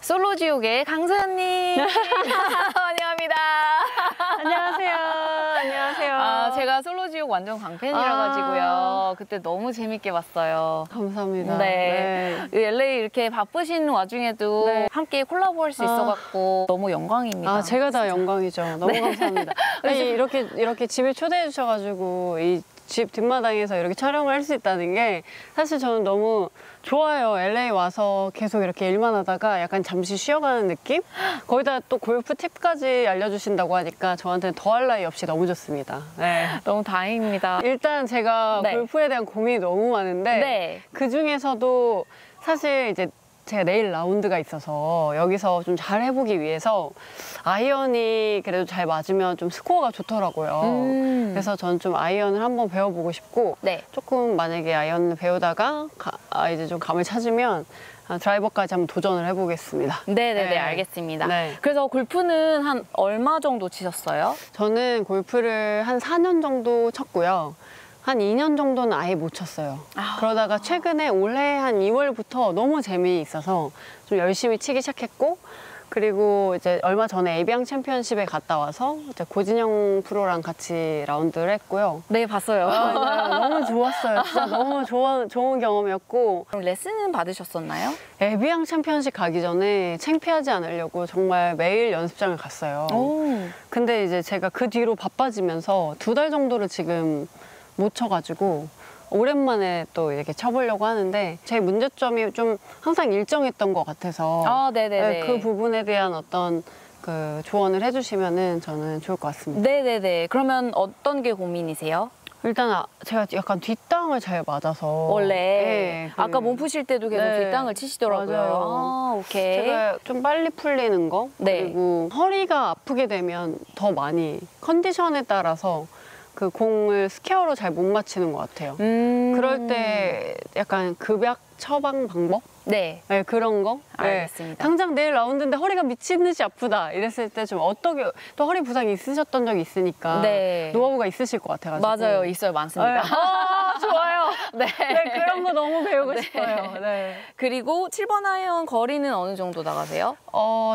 솔로지옥의 강소연님 환영합니다. 안녕하세요. 안녕하세요. 제가 솔로지옥 완전 광팬이라 가지고요. 그때 너무 재밌게 봤어요. 감사합니다. 네. LA 이렇게 바쁘신 와중에도 네. 함께 콜라보할 수 있어갖고 너무 영광입니다. 제가 다 영광이죠. 너무 감사합니다. 아니, 이렇게 집에 초대해 주셔가지고 이 집 뒷마당에서 이렇게 촬영을 할 수 있다는 게 사실 저는 너무 좋아요. LA 와서 계속 이렇게 일만 하다가 약간 잠시 쉬어가는 느낌? 거기다 또 골프 팁까지 알려주신다고 하니까 저한테는 더할 나위 없이 너무 좋습니다. 네. 너무 다행입니다. 일단 제가 네. 골프에 대한 고민이 너무 많은데 네. 그 중에서도 사실 이제 제가 내일 라운드가 있어서 여기서 좀 잘 해보기 위해서 아이언이 그래도 잘 맞으면 좀 스코어가 좋더라고요. 그래서 저는 좀 아이언을 한번 배워보고 싶고 네. 조금 만약에 아이언을 배우다가 이제 좀 감을 찾으면 드라이버까지 한번 도전을 해보겠습니다. 네네네, 네. 알겠습니다. 네. 그래서 골프는 한 얼마 정도 치셨어요? 저는 골프를 한 4년 정도 쳤고요. 한 2년 정도는 아예 못 쳤어요. 그러다가 최근에 올해 한 2월부터 너무 재미있어서 좀 열심히 치기 시작했고, 그리고 이제 얼마 전에 에비앙 챔피언십에 갔다 와서 이제 고진영 프로랑 같이 라운드를 했고요. 네, 봤어요. 너무 좋았어요. 진짜 너무 좋은 경험이었고. 그럼 레슨은 받으셨었나요? 에비앙 챔피언십 가기 전에 창피하지 않으려고 정말 매일 연습장을 갔어요. 근데 이제 제가 그 뒤로 바빠지면서 2달 정도를 지금 못 쳐가지고 오랜만에 또 이렇게 쳐보려고 하는데 제 문제점이 좀 항상 일정했던 것 같아서 네네네. 그 부분에 대한 어떤 그 조언을 해주시면은 저는 좋을 것 같습니다. 네네네. 그러면 어떤 게 고민이세요? 일단 제가 약간 뒷땅을 잘 맞아서 원래 네, 아까 몸 푸실 때도 계속 네. 뒷땅을 치시더라고요. 맞아요. 오케이. 제가 좀 빨리 풀리는 거 네. 그리고 허리가 아프게 되면 더 많이 컨디션에 따라서 그 공을 스퀘어로 잘 못 맞히는 것 같아요. 그럴 때 약간 급약 처방 방법? 네. 네, 그런 거? 알겠습니다. 네. 당장 내일 라운드인데 허리가 미친 듯이 아프다 이랬을 때 좀 어떻게 또 허리 부상이 있으셨던 적이 있으니까 네. 노하우가 있으실 것 같아가지고 맞아요. 있어요. 많습니다. 네. 좋아요. 네. 네, 그런 거 너무 배우고 네. 싶어요. 네. 그리고 7번 아이언 거리는 어느 정도 나가세요?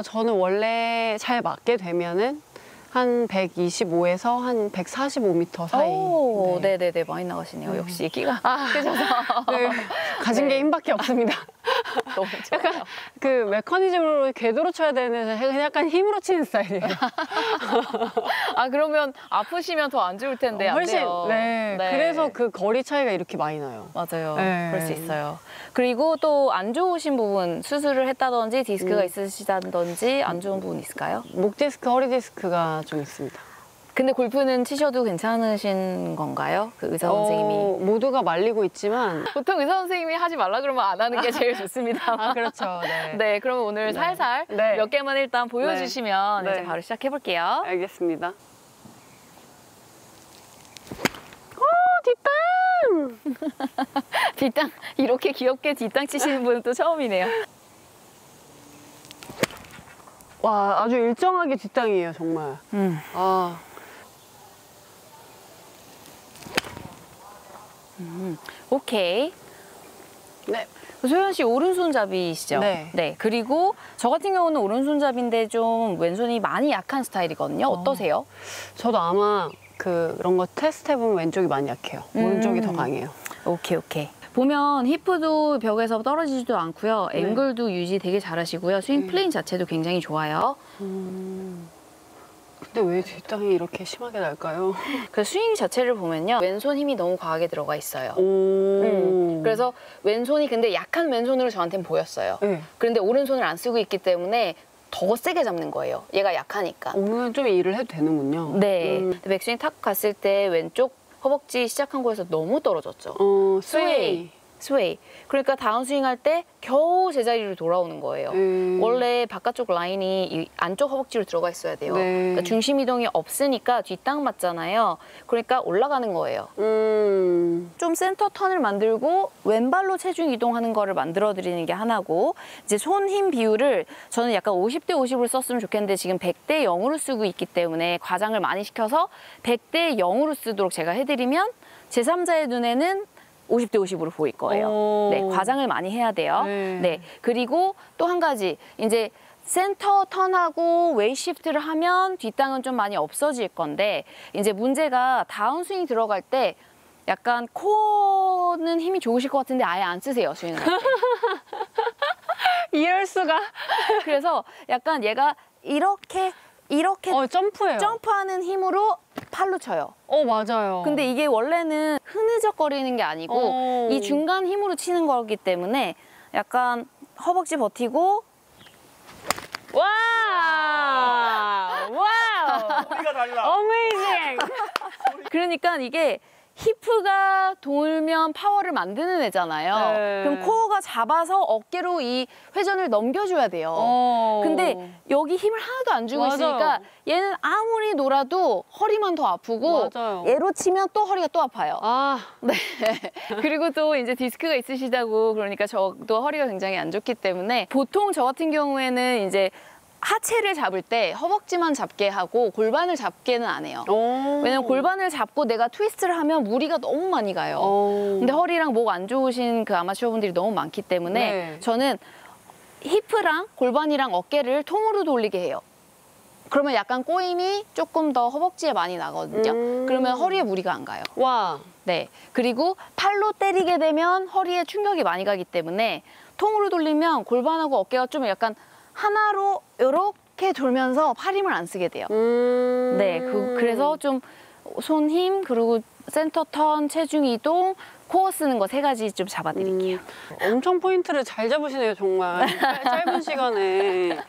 저는 원래 잘 맞게 되면은 한 125에서 한 145m 사이. 오, 네네네. 많이 나가시네요. 역시 끼가 크셔서. 네, 가진 게 힘밖에 없습니다. 너무 좋아요. 약간 그 메커니즘으로 궤도로 쳐야 되는데 약간 힘으로 치는 스타일이에요. 그러면 아프시면 더 안 좋을 텐데 안 훨씬, 돼요. 네. 그래서 그 거리 차이가 이렇게 많이 나요. 맞아요. 네. 그럴 수 있어요. 그리고 또 안 좋으신 부분, 수술을 했다든지 디스크가 있으시다든지 안 좋은 부분 있을까요? 목 디스크, 허리 디스크가 좀 있습니다. 근데 골프는 치셔도 괜찮으신 건가요? 그 의사 선생님이. 모두가 말리고 있지만. 보통 의사 선생님이 하지 말라 그러면 안 하는 게 제일 좋습니다. 그렇죠. 네. 네, 그러면 오늘 살살 네. 몇 개만 일단 보여주시면 네. 이제 바로 시작해볼게요. 알겠습니다. 뒷땅! 뒷땅, 이렇게 귀엽게 뒷땅 치시는 분은 또 처음이네요. 와, 아주 일정하게 뒷땅이에요, 정말. 오케이. 네. 소연 씨 오른손잡이시죠? 네. 그리고 저 같은 경우는 오른손잡인데 좀 왼손이 많이 약한 스타일이거든요. 어떠세요? 저도 아마 그런 거 테스트 해보면 왼쪽이 많이 약해요. 오른쪽이 더 강해요. 오케이. 보면 히프도 벽에서 떨어지지도 않고요. 네. 앵글도 유지 되게 잘하시고요. 스윙 플레인 자체도 굉장히 좋아요. 근데 왜 뒷땅이 이렇게 심하게 날까요? 그 스윙 자체를 보면요. 왼손 힘이 너무 과하게 들어가 있어요. 그래서 왼손이 근데 약한 왼손으로 저한테는 보였어요. 네. 그런데 오른손을 안 쓰고 있기 때문에 더 세게 잡는 거예요. 얘가 약하니까. 오늘 좀 일을 해도 되는군요. 네. 백스윙 탁 갔을 때 왼쪽 허벅지 시작한 곳에서 너무 떨어졌죠. 스웨이. 그러니까 다운스윙 할 때 겨우 제자리로 돌아오는 거예요. 원래 바깥쪽 라인이 이 안쪽 허벅지로 들어가 있어야 돼요. 네. 그러니까 중심 이동이 없으니까 뒷땅 맞잖아요. 그러니까 올라가는 거예요. 좀 센터 턴을 만들고 왼발로 체중 이동하는 거를 만들어 드리는 게 하나고, 이제 손 힘 비율을 저는 약간 50대 50으로 썼으면 좋겠는데 지금 100대 0으로 쓰고 있기 때문에 과장을 많이 시켜서 100대 0으로 쓰도록 제가 해드리면 제3자의 눈에는 50대 50으로 보일 거예요. 오. 네, 과장을 많이 해야 돼요. 네. 네, 그리고 또 한 가지 이제 센터 턴하고 웨이 시프트를 하면 뒷땅은 좀 많이 없어질 건데 이제 문제가 다운스윙 들어갈 때 약간 코어는 힘이 좋으실 것 같은데 아예 안 쓰세요, 스윙을 할 때. 이럴 수가. 그래서 약간 얘가 이렇게 점프해요. 점프하는 힘으로 팔로 쳐요. 맞아요. 근데 이게 원래는 흐느적거리는 게 아니고 이 중간 힘으로 치는 거기 때문에 약간 허벅지 버티고 와! 와우! 소리가 달라. 어메이징! 그러니까 이게 히프가 돌면 파워를 만드는 애잖아요. 네. 그럼 코어가 잡아서 어깨로 이 회전을 넘겨줘야 돼요. 근데 여기 힘을 하나도 안 주고 맞아요. 있으니까 얘는 아무리 놀아도 허리만 더 아프고 맞아요. 얘로 치면 또 허리가 또 아파요. 네. 그리고 또 이제 디스크가 있으시다고 그러니까 저도 허리가 굉장히 안 좋기 때문에 보통 저 같은 경우에는 이제 하체를 잡을 때 허벅지만 잡게 하고 골반을 잡게는 안 해요. 왜냐면 골반을 잡고 내가 트위스트를 하면 무리가 너무 많이 가요. 근데 허리랑 목 안 좋으신 그 아마추어 분들이 너무 많기 때문에 네. 저는 힙이랑 골반이랑 어깨를 통으로 돌리게 해요. 그러면 약간 꼬임이 조금 더 허벅지에 많이 나거든요. 그러면 허리에 무리가 안 가요. 와. 네. 그리고 팔로 때리게 되면 허리에 충격이 많이 가기 때문에 통으로 돌리면 골반하고 어깨가 좀 약간 하나로 이렇게 돌면서 팔 힘을 안 쓰게 돼요. 네. 그래서 좀 손 힘, 그리고 센터 턴, 체중 이동, 코어 쓰는 거 3가지 좀 잡아드릴게요. 엄청 포인트를 잘 잡으시네요, 정말. 짧은 시간에.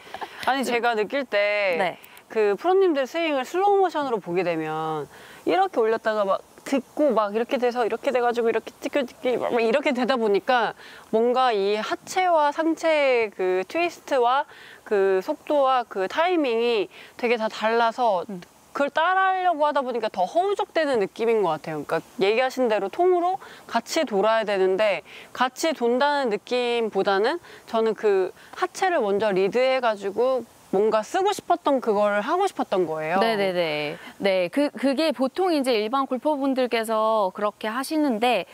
아니, 제가 느낄 때 네. 그 프로님들 스윙을 슬로우 모션으로 보게 되면 이렇게 올렸다가 막 듣고 막 이렇게 돼서 이렇게 돼가지고 이렇게 찍기 막 이렇게 되다 보니까 뭔가 이 하체와 상체의 그 트위스트와 그 속도와 그 타이밍이 되게 다 달라서 그걸 따라하려고 하다 보니까 더 허우적대는 느낌인 것 같아요. 그러니까 얘기하신 대로 통으로 같이 돌아야 되는데 같이 돈다는 느낌보다는 저는 그 하체를 먼저 리드해가지고 뭔가 쓰고 싶었던 그걸 하고 싶었던 거예요. 네네네. 네, 그게 보통 이제 일반 골퍼분들께서 그렇게 하시는데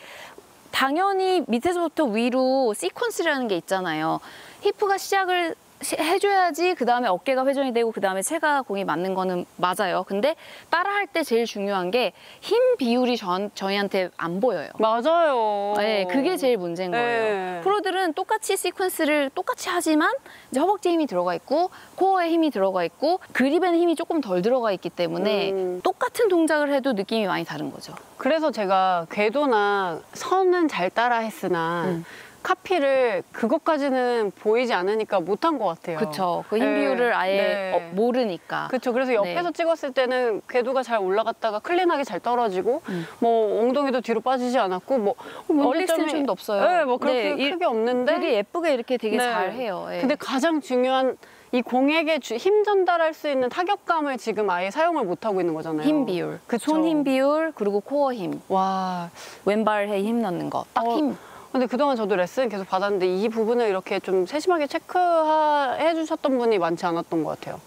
당연히 밑에서부터 위로 시퀀스라는 게 있잖아요. 히프가 시작을 해줘야지 그 다음에 어깨가 회전이 되고 그 다음에 체가 공이 맞는 거는 맞아요. 근데 따라할 때 제일 중요한 게 힘 비율이 저희한테 안 보여요. 맞아요. 네, 그게 제일 문제인 거예요. 네. 프로들은 똑같이 시퀀스를 똑같이 하지만 이제 허벅지 힘이 들어가 있고 코어에 힘이 들어가 있고 그립에는 힘이 조금 덜 들어가 있기 때문에 똑같은 동작을 해도 느낌이 많이 다른 거죠. 그래서 제가 궤도나 선은 잘 따라 했으나 카피를 그것까지는 보이지 않으니까 못한 것 같아요. 그렇죠. 그 힘 비율을 아예 모르니까. 그렇죠. 그래서 옆에서 찍었을 때는 궤도가 잘 올라갔다가 클린하게 잘 떨어지고 뭐 엉덩이도 뒤로 빠지지 않았고 뭐 얼리 익스텐션도 없어요. 네, 뭐 그렇게 크게 없는데 되게 예쁘게 이렇게 되게 네. 잘 해요. 예. 근데 가장 중요한 이 공에게 힘 전달할 수 있는 타격감을 지금 아예 사용을 못 하고 있는 거잖아요. 힘 비율, 그쵸. 손 힘 비율 그리고 코어 힘, 와. 왼발에 힘 넣는 거, 딱 힘. 근데 그동안 저도 레슨 계속 받았는데 이 부분을 이렇게 좀 세심하게 체크해 주셨던 분이 많지 않았던 것 같아요.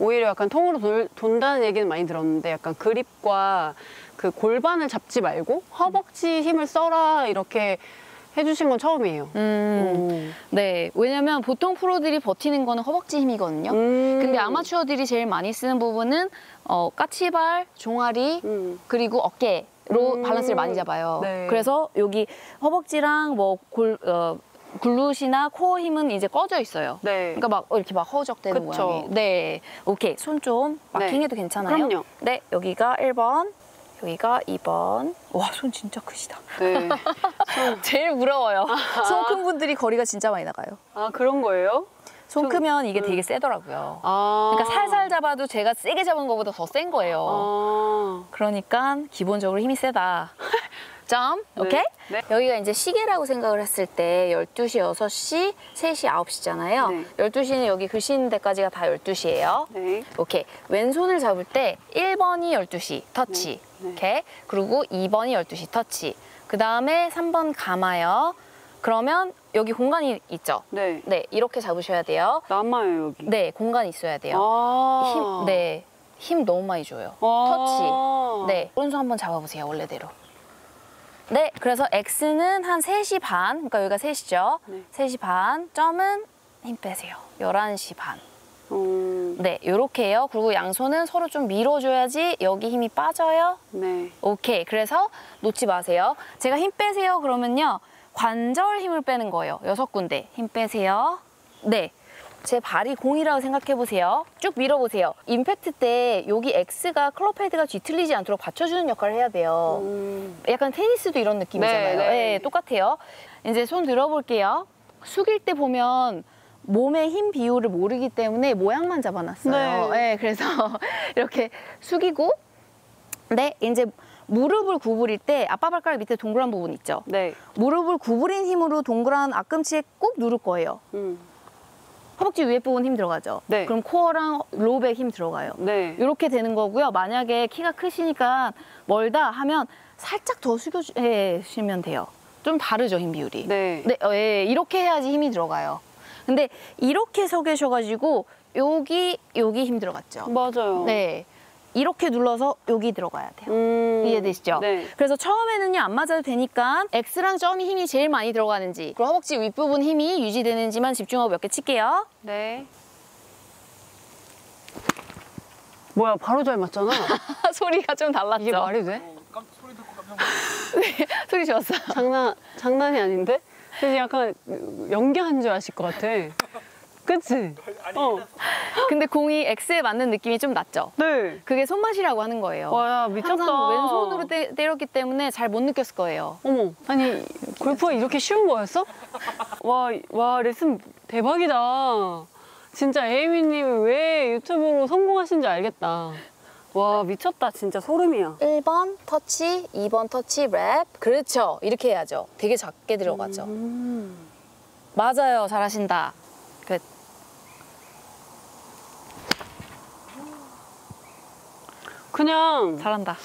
오히려 약간 통으로 돈다는 얘기는 많이 들었는데 약간 그립과 그 골반을 잡지 말고 허벅지 힘을 써라 이렇게 해주신 건 처음이에요. 네, 왜냐면 보통 프로들이 버티는 거는 허벅지 힘이거든요. 근데 아마추어들이 제일 많이 쓰는 부분은 까치발, 종아리, 그리고 어깨로 밸런스를 많이 잡아요. 네. 그래서 여기 허벅지랑 뭐 글룻이나 코어 힘은 이제 꺼져 있어요. 네. 그러니까 막 이렇게 막 허우적대는 그쵸. 모양이. 네, 오케이. 손 좀 마킹해도 괜찮아요? 그럼요. 네, 여기가 1번. 여기가 2번. 와, 손 진짜 크시다. 네. 제일 부러워요. 손 큰 분들이 거리가 진짜 많이 나가요. 아, 그런 거예요? 손 크면 이게 되게 세더라고요. 아. 그러니까 살살 잡아도 제가 세게 잡은 것보다 더 센 거예요. 아. 그러니까 기본적으로 힘이 세다. 점, 네. 오케이? 네. 여기가 이제 시계라고 생각을 했을 때 12시, 6시, 3시, 9시잖아요. 네. 12시는 여기 글씨 있는 데까지가 다 12시예요. 네. 오케이. 왼손을 잡을 때 1번이 12시, 터치. 네. 오케이. 그리고 2번이 12시, 터치. 그 다음에 3번 감아요. 그러면 여기 공간이 있죠? 네. 네, 이렇게 잡으셔야 돼요. 남아요, 여기. 네, 공간이 있어야 돼요. 아. 힘 너무 많이 줘요. 아. 터치. 네, 오른손 한번 잡아보세요, 원래대로. 네, 그래서 X는 한 3시 반, 그러니까 여기가 3시죠. 네. 3시 반, 점은 힘 빼세요. 11시 반. 네, 요렇게 해요. 그리고 양손은 서로 좀 밀어줘야지 여기 힘이 빠져요. 네. 오케이, 그래서 놓지 마세요. 제가 힘 빼세요 그러면요. 관절 힘을 빼는 거예요. 6군데 힘 빼세요. 네, 제 발이 공이라고 생각해보세요. 쭉 밀어보세요. 임팩트 때 여기 X가 클럽 헤드가 뒤틀리지 않도록 받쳐주는 역할을 해야 돼요. 약간 테니스도 이런 느낌이잖아요. 네, 네. 네, 똑같아요. 이제 손 들어볼게요. 숙일 때 보면 몸의 힘 비율을 모르기 때문에 모양만 잡아놨어요. 네. 네, 그래서 이렇게 숙이고, 네, 이제 무릎을 구부릴 때 아빠 발가락 밑에 동그란 부분 있죠? 네. 무릎을 구부린 힘으로 동그란 앞꿈치에 꾹 누를 거예요. 허벅지 위에 부분 힘 들어가죠? 네. 그럼 코어랑 로우백 힘 들어가요. 네. 이렇게 되는 거고요. 만약에 키가 크시니까 멀다 하면 살짝 더 숙여주시면 돼요. 좀 다르죠, 힘 비율이. 네. 네, 예, 이렇게 해야지 힘이 들어가요. 근데 이렇게 서 계셔가지고 여기 힘 들어갔죠? 맞아요. 네. 이렇게 눌러서 여기 들어가야 돼요. 이해되시죠? 네. 그래서 처음에는요, 안 맞아도 되니까 X랑 점이 힘이 제일 많이 들어가는지, 그리고 허벅지 윗부분 힘이 유지되는지만 집중하고 몇 개 칠게요. 네. 뭐야, 바로 잘 맞잖아. 소리가 좀 달랐죠? 이게 말이 돼? 소리 듣고 깜짝 놀랐어요. 네, 소리 좋았어. 장난이 아닌데? 그래서 약간 연기한 줄 아실 것 같아. 그치? 근데 공이 X에 맞는 느낌이 좀 났죠? 네. 그게 손맛이라고 하는 거예요. 와, 야, 미쳤다. 항상 왼손으로 때렸기 때문에 잘 못 느꼈을 거예요. 어머, 아니, 골프가 이렇게 쉬운 거였어? 와, 레슨 대박이다. 진짜 에이미님이 왜 유튜브로 성공하신지 알겠다. 와, 미쳤다. 진짜 소름이야. 1번 터치, 2번 터치, 랩. 그렇죠. 이렇게 해야죠. 되게 작게 들어가죠. 맞아요. 잘하신다. 끝. 그냥, 잘한다.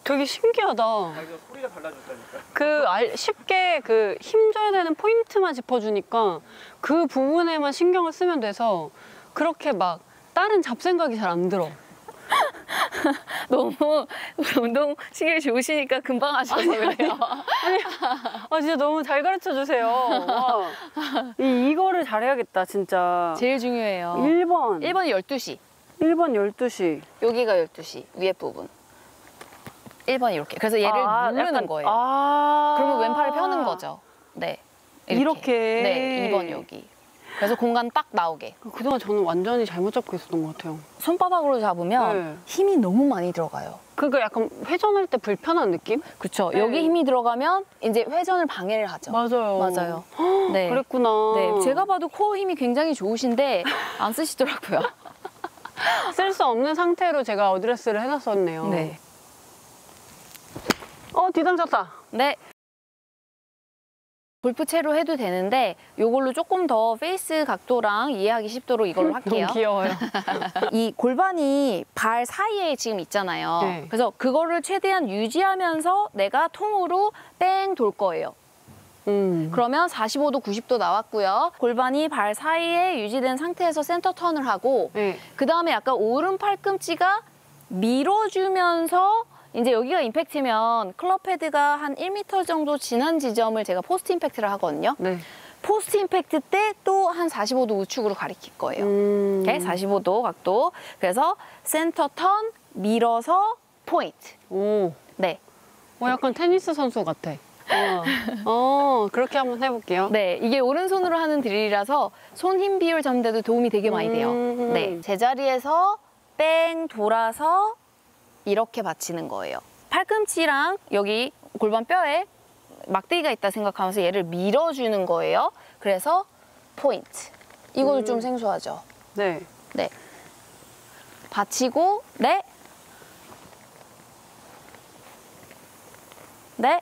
되게 신기하다. 이거 소리가 달라졌다니까. 쉽게 힘줘야 되는 포인트만 짚어주니까 그 부분에만 신경을 쓰면 돼서 그렇게 막 다른 잡생각이 잘 안 들어. 너무 운동 신경이 좋으시니까 금방 하셔서 그래요. 진짜 너무 잘 가르쳐 주세요. 와. 이거를 잘해야겠다, 진짜. 제일 중요해요. 1번. 1번이 12시. 1번 12시. 여기가 12시. 위에 부분. 1번이 이렇게. 그래서 얘를 누르는 약간, 거예요. 그러면 왼팔을 펴는 거죠. 네. 이렇게. 네, 2번 여기. 그래서 공간 딱 나오게. 그동안 저는 완전히 잘못 잡고 있었던 것 같아요. 손바닥으로 잡으면 네. 힘이 너무 많이 들어가요. 그러니까 약간 회전할 때 불편한 느낌? 그렇죠. 네. 여기 힘이 들어가면 이제 회전을 방해를 하죠. 맞아요. 맞아요. 네. 그랬구나. 네, 제가 봐도 코어 힘이 굉장히 좋으신데 안 쓰시더라고요. 쓸 수 없는 상태로 제가 어드레스를 해놨었네요. 네. 뒤당 쳤다. 네. 골프채로 해도 되는데 이걸로 조금 더 페이스 각도랑 이해하기 쉽도록 이걸로 할게요. 너무 귀여워요. 이 골반이 발 사이에 지금 있잖아요. 네. 그래서 그거를 최대한 유지하면서 내가 통으로 뺑 돌 거예요. 그러면 45도, 90도 나왔고요. 골반이 발 사이에 유지된 상태에서 센터 턴을 하고 네. 그 다음에 약간 오른 팔꿈치가 밀어주면서 이제 여기가 임팩트면 클럽 헤드가 한 1m 정도 지난 지점을 제가 포스트 임팩트를 하거든요. 네. 포스트 임팩트 때 또 한 45도 우측으로 가리킬 거예요. 오케이? 45도 각도. 그래서 센터 턴, 밀어서 포인트. 오. 네. 약간 테니스 선수 같아. 그렇게 한번 해볼게요. 네, 이게 오른손으로 하는 드릴이라서 손 힘 비율 잡는데도 도움이 되게 많이 돼요. 네, 제자리에서 뺑 돌아서 이렇게 받치는 거예요. 팔꿈치랑 여기 골반 뼈에 막대기가 있다 생각하면서 얘를 밀어주는 거예요. 그래서 포인트. 이걸 좀 생소하죠? 네. 네. 받치고, 네. 네.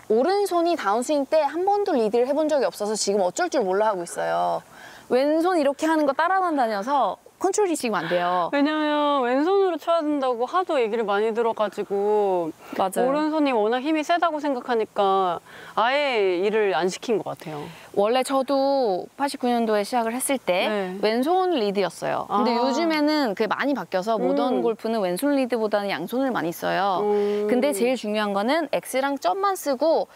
오른손이 다운스윙 때 한 번도 리드를 해본 적이 없어서 지금 어쩔 줄 몰라 하고 있어요. 왼손 이렇게 하는 거 따라만 다녀서 컨트롤이 지금 안 돼요. 왜냐면 왼손으로 쳐야 된다고 하도 얘기를 많이 들어가지고 맞아요. 오른손이 워낙 힘이 세다고 생각하니까 아예 일을 안 시킨 것 같아요. 원래 저도 89년도에 시작을 했을 때 네. 왼손 리드였어요. 근데 아. 요즘에는 그게 많이 바뀌어서 모던 골프는 왼손 리드보다는 양손을 많이 써요. 근데 제일 중요한 거는 X랑 점만 쓰고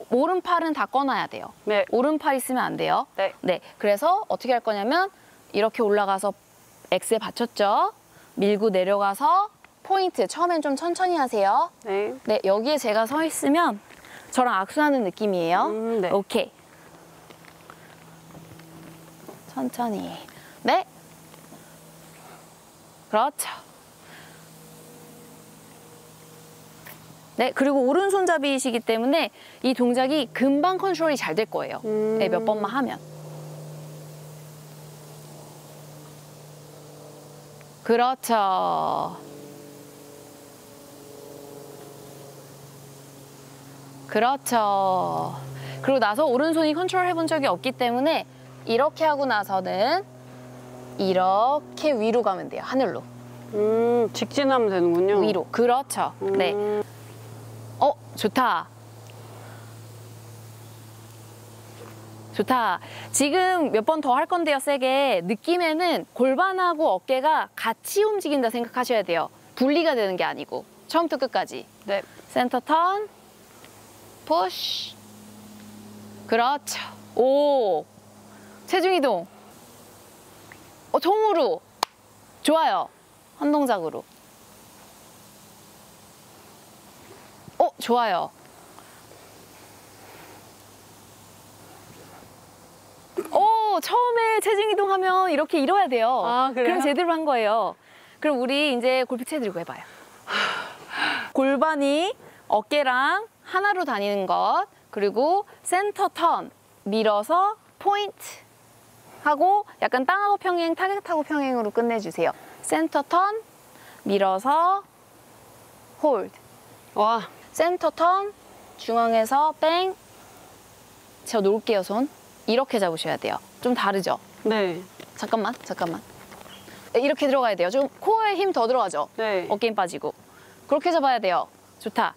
오른팔은 다 꺼놔야 돼요. 네. 오른팔 있으면 안 돼요. 네. 그래서 어떻게 할 거냐면 이렇게 올라가서 X에 받쳤죠. 밀고 내려가서 포인트. 처음엔 좀 천천히 하세요. 네. 네, 여기에 제가 서 있으면 저랑 악수하는 느낌이에요. 네. 오케이. 천천히. 네. 그렇죠. 네, 그리고 오른손잡이이시기 때문에 이 동작이 금방 컨트롤이 잘 될 거예요. 네, 몇 번만 하면. 그렇죠. 그렇죠. 그리고 나서 오른손이 컨트롤 해본 적이 없기 때문에 이렇게 하고 나서는 이렇게 위로 가면 돼요. 하늘로. 직진하면 되는군요. 위로. 그렇죠. 네. 좋다. 좋다. 지금 몇 번 더 할 건데요, 세게. 느낌에는 골반하고 어깨가 같이 움직인다 생각하셔야 돼요. 분리가 되는 게 아니고. 처음부터 끝까지. 네. 센터 턴. 푸시. 그렇죠. 오. 체중 이동. 통으로. 좋아요. 한 동작으로. 좋아요. 처음에 체중 이동하면 이렇게 이뤄야 돼요. 아, 그래요? 그럼 제대로 한 거예요. 그럼 우리 이제 골프채 들고 해봐요. 골반이 어깨랑 하나로 다니는 것, 그리고 센터 턴, 밀어서 포인트 하고 약간 땅하고 평행, 타겟하고 평행으로 끝내주세요. 센터 턴, 밀어서 홀드. 와. 센터 턴, 중앙에서 뺑. 제가 놓을게요, 손. 이렇게 잡으셔야 돼요. 좀 다르죠? 네. 잠깐만. 이렇게 들어가야 돼요. 좀 코어에 힘 더 들어가죠? 네. 어깨 힘 빠지고. 그렇게 잡아야 돼요. 좋다.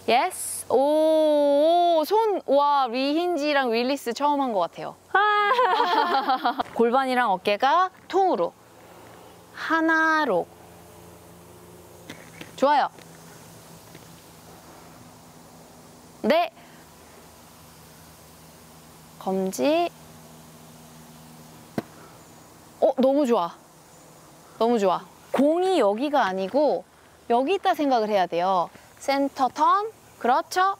예스. 손, 와, 리힌지랑 릴리스 처음 한 것 같아요. 골반이랑 어깨가 통으로. 하나로. 좋아요. 네. 검지. 너무 좋아. 너무 좋아. 공이 여기가 아니고 여기 있다 생각을 해야 돼요. 센터 턴. 그렇죠.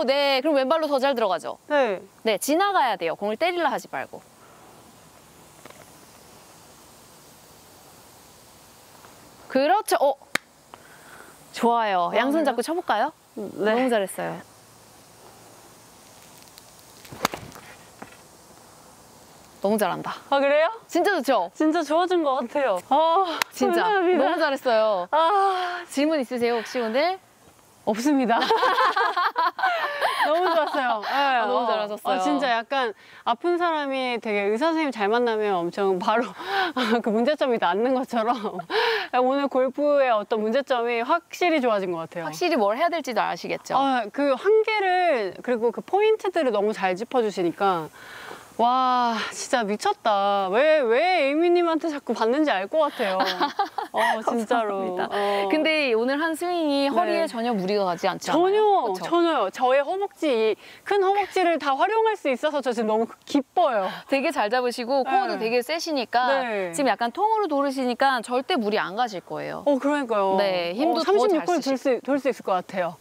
네. 그럼 왼발로 더 잘 들어가죠? 네. 네, 지나가야 돼요. 공을 때리려 하지 말고. 그렇죠. 좋아요. 양손 잡고 쳐볼까요? 네. 너무 잘했어요. 너무 잘한다. 아, 그래요? 진짜 좋죠? 진짜 좋아진 것 같아요. 진짜. 감사합니다. 너무 잘했어요. 질문 있으세요, 혹시 오늘? 없습니다. 너무 좋았어요. 네, 너무 잘하셨어요. 진짜 약간 아픈 사람이 되게 의사 선생님 잘 만나면 엄청 바로 그 문제점이 낫는 것처럼 오늘 골프의 어떤 문제점이 확실히 좋아진 것 같아요. 확실히 뭘 해야 될지도 아시겠죠? 그 한계를 그리고 그 포인트들을 너무 잘 짚어주시니까 와, 진짜 미쳤다. 왜 에이미님한테 자꾸 받는지 알 것 같아요. 진짜로. 근데 오늘 한 스윙이 허리에 네. 전혀 무리가 가지 않지 않아요? 전혀요. 저의 허벅지, 큰 허벅지를 다 활용할 수 있어서 저 지금 너무 기뻐요. 되게 잘 잡으시고 코어도 네. 되게 세시니까 네. 지금 약간 통으로 도르시니까 절대 무리 안 가실 거예요. 그러니까요. 네, 힘도 더 36홀 돌 수 있을 것 같아요.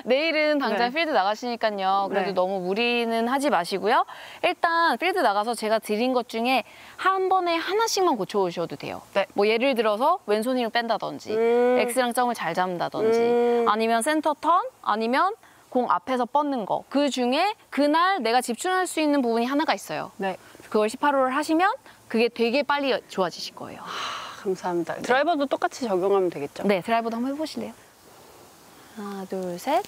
내일은 당장 네. 필드 나가시니까요. 그래도 네. 너무 무리는 하지 마시고요. 일단 필드 나가서 제가 드린 것 중에 한 번에 하나씩만 고쳐오셔도 돼요. 네. 뭐 예를 들어서 왼손 힘을 뺀다든지 X랑 점을 잘 잡는다든지 아니면 센터 턴 아니면 공 앞에서 뻗는 거. 그 중에 그날 내가 집중할 수 있는 부분이 하나가 있어요. 네. 그걸 18호를 하시면 그게 되게 빨리 좋아지실 거예요. 감사합니다. 드라이버도 똑같이 적용하면 되겠죠? 네, 드라이버도 한번 해보실래요? 하나, 둘, 셋.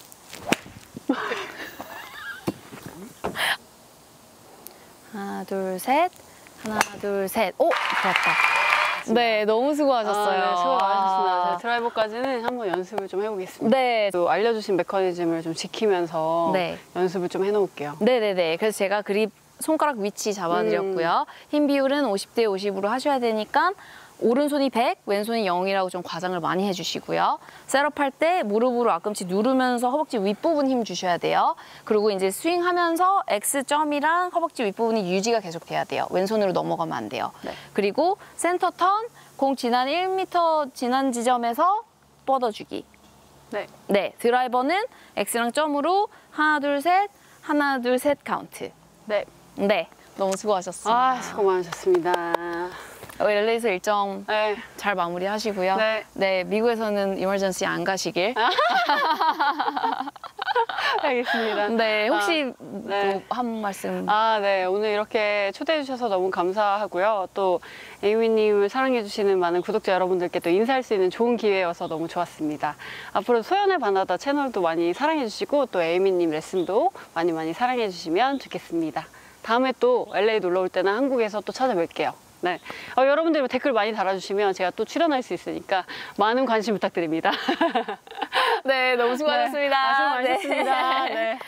하나, 둘, 셋. 하나, 둘, 셋. 오, 좋았다. 네, 너무 수고하셨어요. 네, 수고 많으셨습니다. 제가 드라이버까지는 한번 연습을 좀 해보겠습니다. 네. 또 알려주신 메커니즘을 좀 지키면서 네. 연습을 좀 해놓을게요. 네네네. 그래서 제가 그립 손가락 위치 잡아드렸고요. 힘 비율은 50대 50으로 하셔야 되니까 오른손이 100, 왼손이 0이라고 좀 과장을 많이 해주시고요. 셋업할 때 무릎으로 앞꿈치 누르면서 허벅지 윗부분 힘 주셔야 돼요. 그리고 이제 스윙하면서 X점이랑 허벅지 윗부분이 유지가 계속 돼야 돼요. 왼손으로 넘어가면 안 돼요. 네. 그리고 센터 턴, 공 지난 1m 지난 지점에서 뻗어주기. 네. 네, 드라이버는 X랑 점으로 하나, 둘, 셋, 하나, 둘, 셋 카운트. 네. 네, 너무 수고하셨습니다. 아, 수고 많으셨습니다. LA에서 일정 네. 잘 마무리하시고요. 네. 네, 미국에서는 이머전시 안 가시길. 알겠습니다. 네, 혹시 네. 뭐 한 말씀. 아, 네. 오늘 이렇게 초대해 주셔서 너무 감사하고요. 또 에이미님을 사랑해 주시는 많은 구독자 여러분들께 또 인사할 수 있는 좋은 기회여서 너무 좋았습니다. 앞으로 소연의 바나다 채널도 많이 사랑해 주시고 또 에이미님 레슨도 많이 많이 사랑해 주시면 좋겠습니다. 다음에 또 LA 놀러 올 때나 한국에서 또 찾아뵐게요. 네. 여러분들 댓글 많이 달아주시면 제가 또 출연할 수 있으니까 많은 관심 부탁드립니다. 네, 너무 수고하셨습니다. 네. 아, 수고 많으셨습니다. 네. 네.